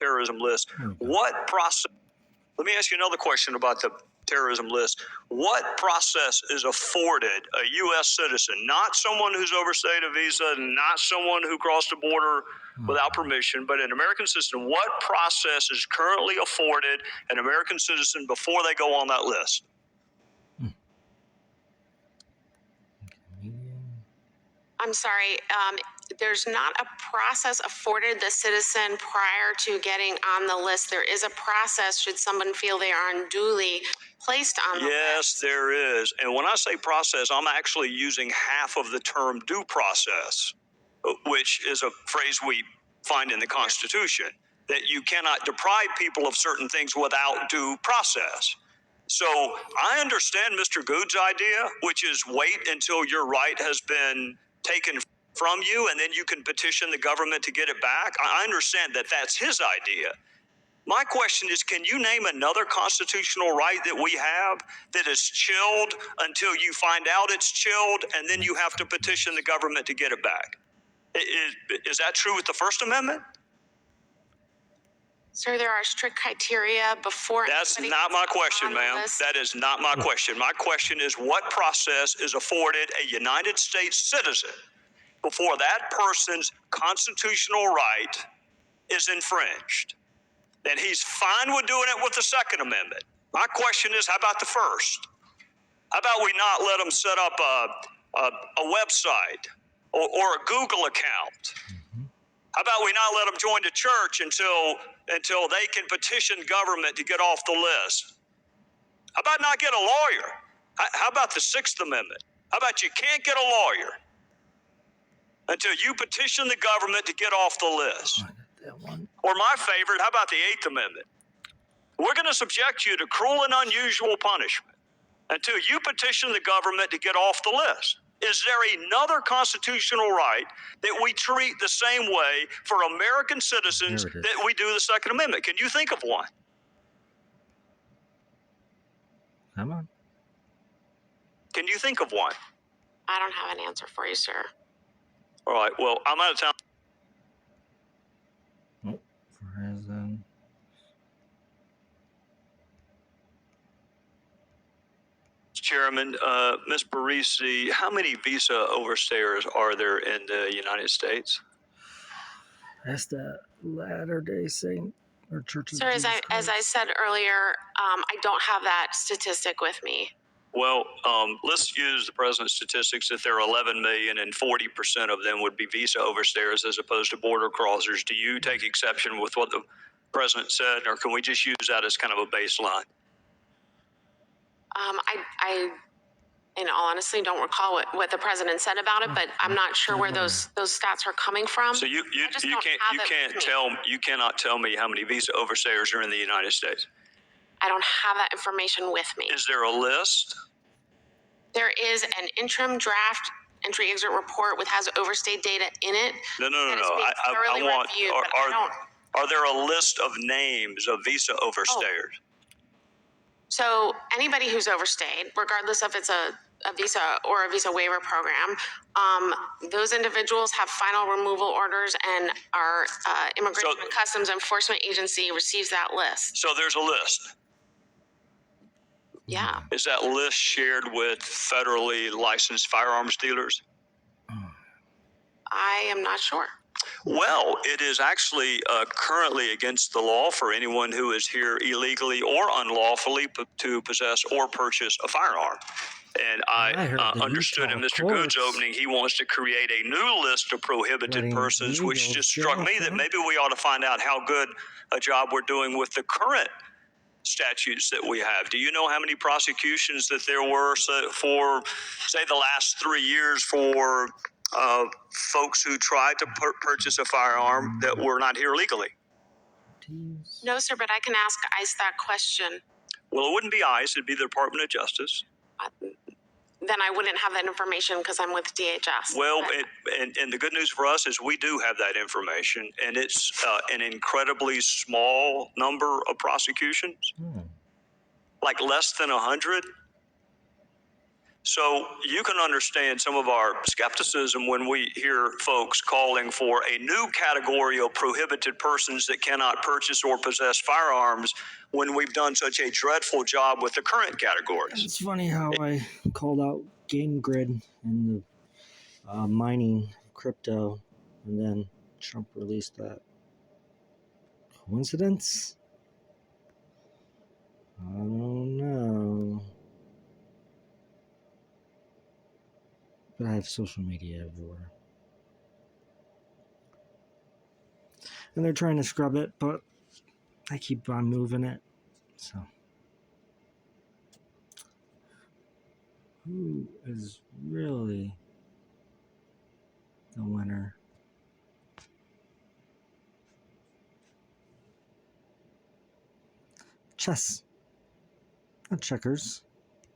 terrorism list. What process? Let me ask you another question about the terrorism list. What process is afforded a U.S. citizen, not someone who's overstayed a visa, not someone who crossed the border without permission, but an American citizen? What process is currently afforded an American citizen before they go on that list? I'm sorry, there's not a process afforded the citizen prior to getting on the list. There is a process should someone feel they are unduly placed on the list. Yes, there is. And when I say process, I'm actually using half of the term due process, which is a phrase we find in the Constitution, that you cannot deprive people of certain things without due process. So I understand Mr. Good's idea, which is wait until your right has been taken from you and then you can petition the government to get it back. I understand that that's his idea. My question is, can you name another constitutional right that we have that is chilled until you find out it's chilled and then you have to petition the government to get it back? Is that true with the First Amendment? Sir, there are strict criteria before. That's not my question, ma'am. That is not my question. My question is, what process is afforded a United States citizen before that person's constitutional right is infringed? And he's fine with doing it with the Second Amendment. My question is, how about the First? How about we not let them set up a website or a Google account? How about we not let them join the church until they can petition government to get off the list? How about not get a lawyer? How about the Sixth Amendment? How about you can't get a lawyer until you petition the government to get off the list? Or my favorite, how about the Eighth Amendment? We're going to subject you to cruel and unusual punishment until you petition the government to get off the list. Is there another constitutional right that we treat the same way for American citizens that we do the Second Amendment? Can you think of one? Come on. Can you think of one? I don't have an answer for you, sir. All right, well, I'm out of time. Oh, present. Chairman, Ms. Parisi, how many visa overstayers are there in the United States? That's the Latter-day Saint or Church of Sir, Jesus Christ. as I said earlier, I don't have that statistic with me. Well, let's use the president's statistics that there are 11 million and 40% of them would be visa overstayers as opposed to border crossers. Do you take exception with what the president said, or can we just use that as kind of a baseline? I, in all honesty, don't recall what the president said about it, but I'm not sure where those stats are coming from. So you cannot tell me how many visa overstayers are in the United States. I don't have that information with me. Is there a list? There is an interim draft entry exit report with has overstayed data in it. No. I want. Are there a list of names of visa overstayers? So anybody who's overstayed, regardless if it's a visa or a visa waiver program, those individuals have final removal orders, and our Immigration and Customs Enforcement Agency receives that list. So there's a list. Yeah. Is that list shared with federally licensed firearms dealers? I am not sure. Well, it is actually currently against the law for anyone who is here illegally or unlawfully to possess or purchase a firearm. And I understood in Mr. Good's opening, he wants to create a new list of prohibited persons, which just struck me that maybe we ought to find out how good a job we're doing with the current statutes that we have. Do you know how many prosecutions that there were for, say, the last 3 years for folks who tried to purchase a firearm that were not here legally? No, sir, but I can ask ICE that question. Well, it wouldn't be ICE, it'd be the Department of Justice. Then I wouldn't have that information because I'm with DHS. Well, and the good news for us is we do have that information, and it's an incredibly small number of prosecutions, like less than 100. So you can understand some of our skepticism when we hear folks calling for a new category of prohibited persons that cannot purchase or possess firearms when we've done such a dreadful job with the current categories. It's funny how I called out Game Grid and the mining crypto, and then Trump released that. Coincidence? I don't know. But I have social media everywhere. And they're trying to scrub it, but I keep on moving it. So, who is really the winner? Chess. Not checkers.